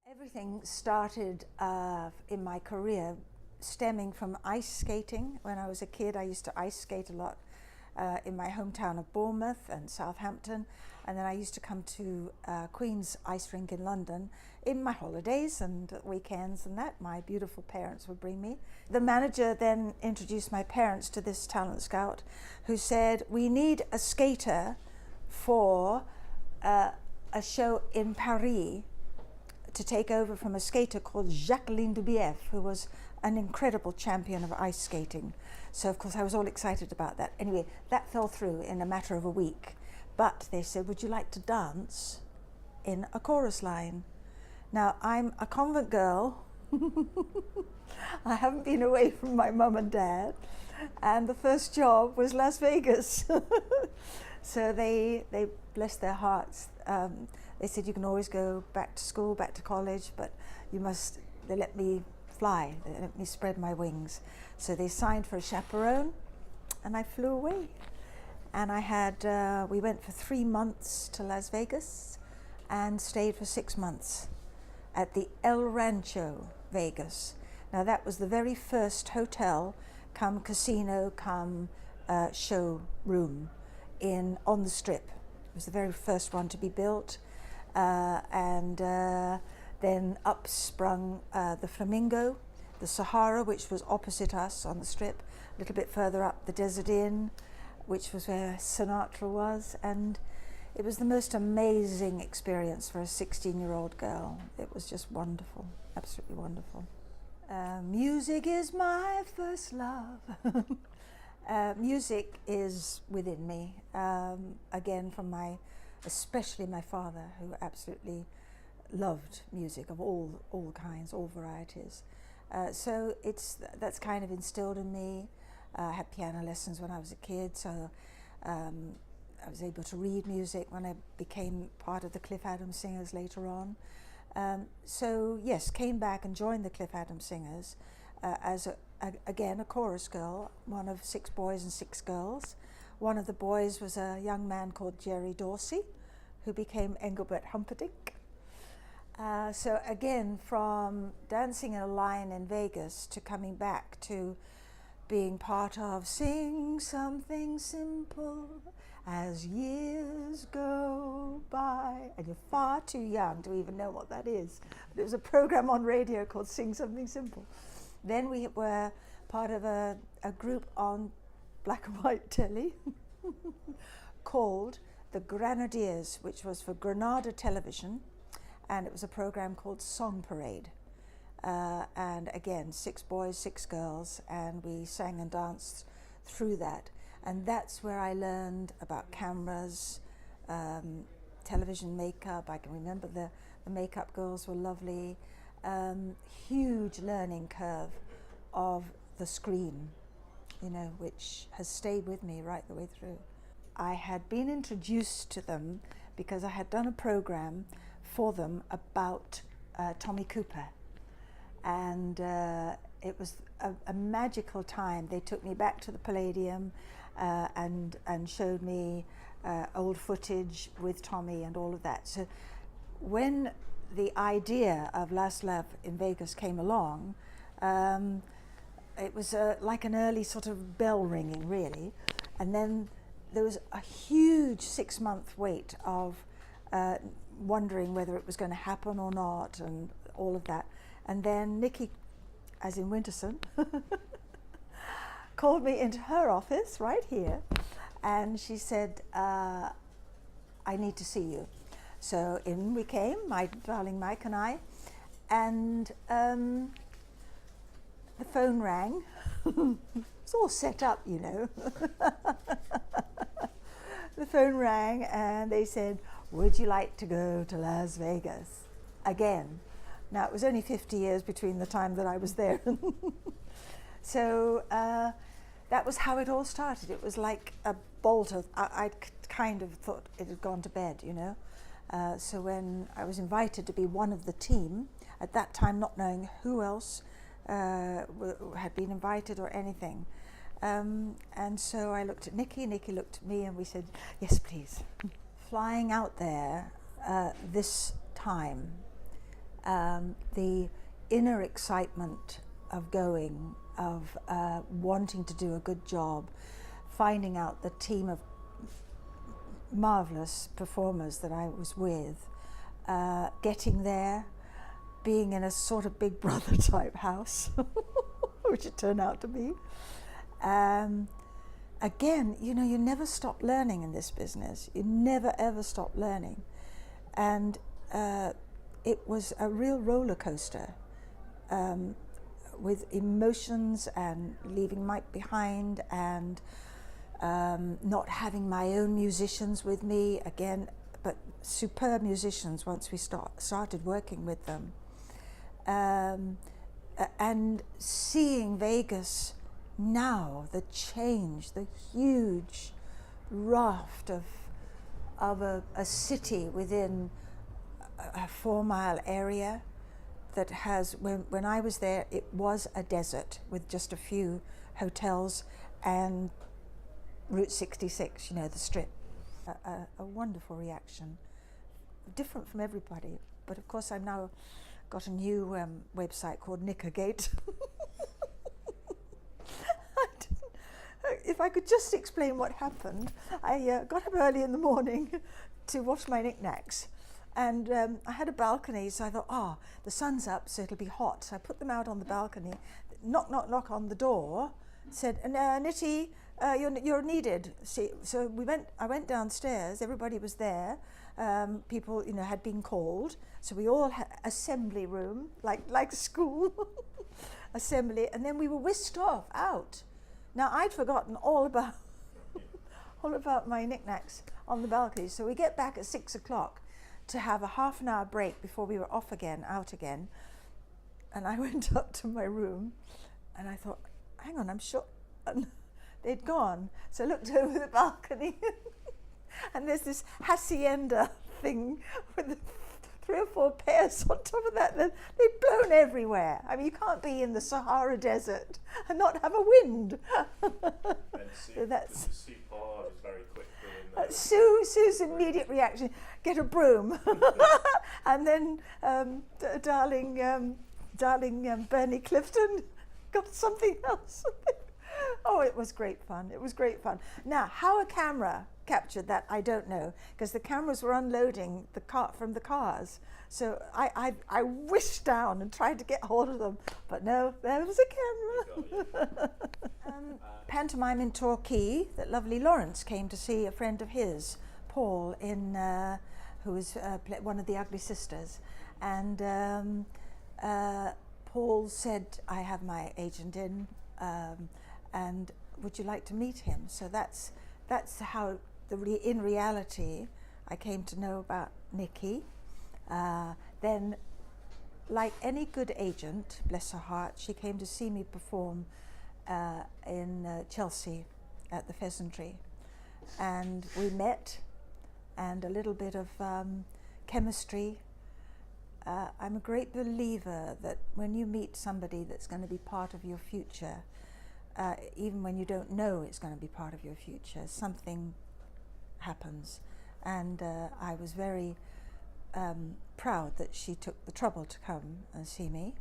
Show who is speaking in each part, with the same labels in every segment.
Speaker 1: Everything started in my career stemming from ice skating. When I was a kid, I used to ice skate a lot in my hometown of Bournemouth and Southampton, and then I used to come to Queen's Ice Rink in London in my holidays and weekends, and that my beautiful parents would bring me. The manager then introduced my parents to this talent scout who said, "We need a skater for a show in Paris to take over from a skater called Jacqueline Dubief, who was an incredible champion of ice skating." So of course I was all excited about that. Anyway, that fell through in a matter of a week. But they said, "Would you like to dance in a chorus line?" Now, I'm a convent girl. I haven't been away from my mum and dad. And the first job was Las Vegas. So they blessed their hearts. They said, "You can always go back to school, back to college, but they let me fly, they let me spread my wings." So they signed for a chaperone and I flew away. And we went for 3 months to Las Vegas and stayed for 6 months at the El Rancho, Vegas. Now that was the very first hotel come casino come showroom on the Strip. It was the very first one to be built. Then up sprung the Flamingo, the Sahara, which was opposite us on the Strip, a little bit further up the Desert Inn, which was where Sinatra was, and it was the most amazing experience for a 16-year-old girl. It was just wonderful, absolutely wonderful. Music is my first love. Music is within me, again especially my father, who absolutely loved music of all kinds, all varieties. So that's kind of instilled in me. I had piano lessons when I was a kid, so I was able to read music when I became part of the Cliff Adams Singers later on. So yes, came back and joined the Cliff Adams Singers as again a chorus girl, one of 6 boys and 6 girls. One of the boys was a young man called Jerry Dorsey, who became Engelbert Humperdinck. So again, from dancing in a line in Vegas to coming back to being part of Sing Something Simple as years go by. And you're far too young to even know what that is. There was a program on radio called Sing Something Simple. Then we were part of a group on black and white telly called the Grenadiers, which was for Granada Television, and it was a program called Song Parade. And again, 6 boys, 6 girls, and we sang and danced through that. And that's where I learned about cameras, television makeup. I can remember the makeup girls were lovely. Huge learning curve of the screen, which has stayed with me right the way through. I had been introduced to them because I had done a program for them about Tommy Cooper. And it was a magical time. They took me back to the Palladium and showed me old footage with Tommy and all of that. So when the idea of Last Love in Vegas came along, it was like an early sort of bell ringing, really. And then there was a huge 6-month wait of wondering whether it was going to happen or not, and all of that. And then Nikki, as in Winterson, called me into her office right here, and she said, "I need to see you." So in we came, my darling Mike and I, and the phone rang. It's all set up, The phone rang and they said, "Would you like to go to Las Vegas again?" Now, it was only 50 years between the time that I was there. So that was how it all started. It was like a bolt of, I kind of thought it had gone to bed, So when I was invited to be one of the team, at that time not knowing who else had been invited or anything, and so I looked at Nikki looked at me, and we said, "Yes, please." Flying out there this time the inner excitement of going, of wanting to do a good job, finding out the team of marvelous performers that I was with, getting there, being in a sort of Big Brother type house, which it turned out to be. Again, you know, you never stop learning in this business. You never ever stop learning. And it was a real roller coaster, with emotions and leaving Mike behind, and not having my own musicians with me again, but superb musicians once we started working with them. And seeing Vegas now, the change, the huge raft of a city within a 4-mile area that has, when I was there, it was a desert with just a few hotels and Route 66, you know, the strip. A wonderful reaction, different from everybody. But of course, I've now got a new website called Knickergate. If I could just explain what happened, I got up early in the morning to wash my knickknacks, and I had a balcony, so I thought, the sun's up, so it'll be hot. So I put them out on the balcony, knock, knock, knock on the door, said, Nitty, you're needed. So I went downstairs, everybody was there, people, you know, had been called, so we all had assembly room, like school, assembly, and then we were whisked off, out. Now, I'd forgotten all about my knickknacks on the balcony. So we get back at 6 o'clock to have a half an hour break before we were off again, out again. And I went up to my room and I thought, hang on, I'm sure. And they'd gone. So I looked over the balcony and there's this hacienda thing with 3 or 4 pairs on top of that. They'd blown everywhere. I mean, you can't be in the Sahara Desert and not have a wind.
Speaker 2: And Sue Pollard was very quick.
Speaker 1: Sue's immediate reaction, get a broom. And then darling Bernie Clifton got something else. Oh, it was great fun. It was great fun. Now, how a camera captured that, I don't know, because the cameras were unloading from the cars. So I wished down and tried to get hold of them, but no, there was a camera. Pantomime in Torquay, that lovely Lawrence came to see a friend of his, Paul, who was one of the Ugly Sisters. And Paul said, I have my agent in, and would you like to meet him? So that's how, in reality, I came to know about Nikki. Then, like any good agent, bless her heart, she came to see me perform in Chelsea at the Pheasantry. And we met, and a little bit of chemistry. I'm a great believer that when you meet somebody that's going to be part of your future, even when you don't know it's going to be part of your future, something happens. And I was very proud that she took the trouble to come and see me.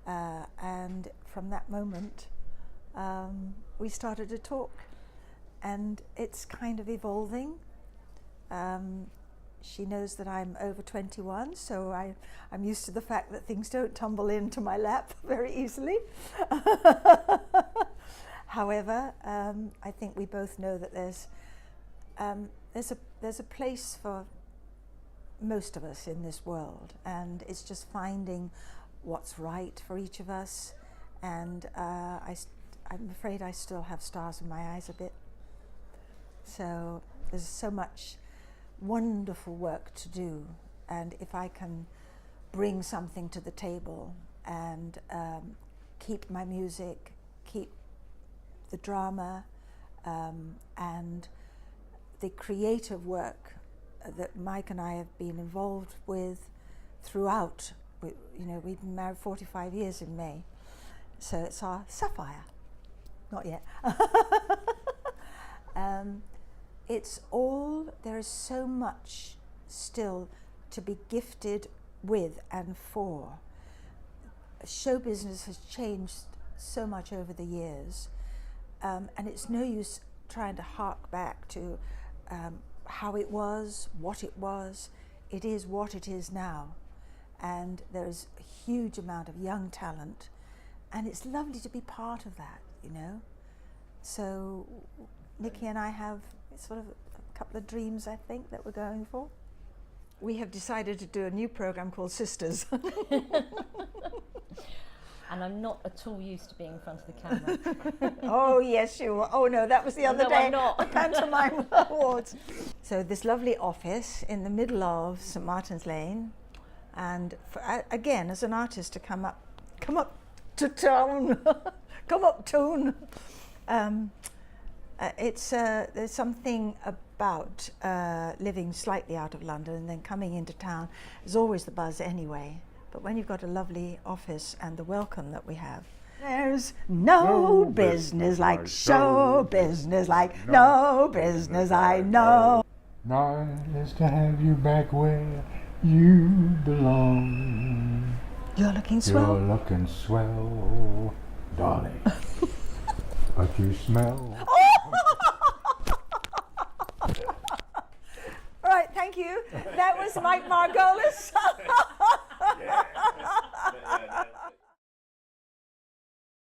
Speaker 1: And from that moment, we started to talk. And it's kind of evolving. She knows that I'm over 21, so I'm used to the fact that things don't tumble into my lap very easily. However, I think we both know that there's a place for most of us in this world, and it's just finding what's right for each of us. And I'm afraid I still have stars in my eyes a bit. So there's so much wonderful work to do, and if I can bring something to the table and keep my music, keep the drama and the creative work that Mike and I have been involved with throughout. We've been married 45 years in May, so it's our sapphire. Not yet. There is so much still to be gifted with and for. Show business has changed so much over the years, and it's no use trying to hark back to how it was, what it was. It is what it is now, and there's a huge amount of young talent, and it's lovely to be part of that, you know. So Nikki and I have sort of a couple of dreams, I think, that we're going for. We have decided to do a new program called Sisters.
Speaker 3: And I'm not at all used to being in front of the camera.
Speaker 1: Oh yes, you were. Oh no, that was the other
Speaker 3: No,
Speaker 1: day.
Speaker 3: I'm not.
Speaker 1: The Pantomime Awards. So this lovely office in the middle of St Martin's Lane, and for, again, as an artist, to come up to town, come up town. There's something about living slightly out of London and then coming into town. There's always the buzz anyway. But when you've got a lovely office and the welcome that we have, there's no business like show business, like no business I know.
Speaker 4: Nice to have you back where you belong.
Speaker 1: You're looking swell.
Speaker 4: You're looking swell, darling. But you smell.
Speaker 1: All right, thank you. That was Mike Margolis.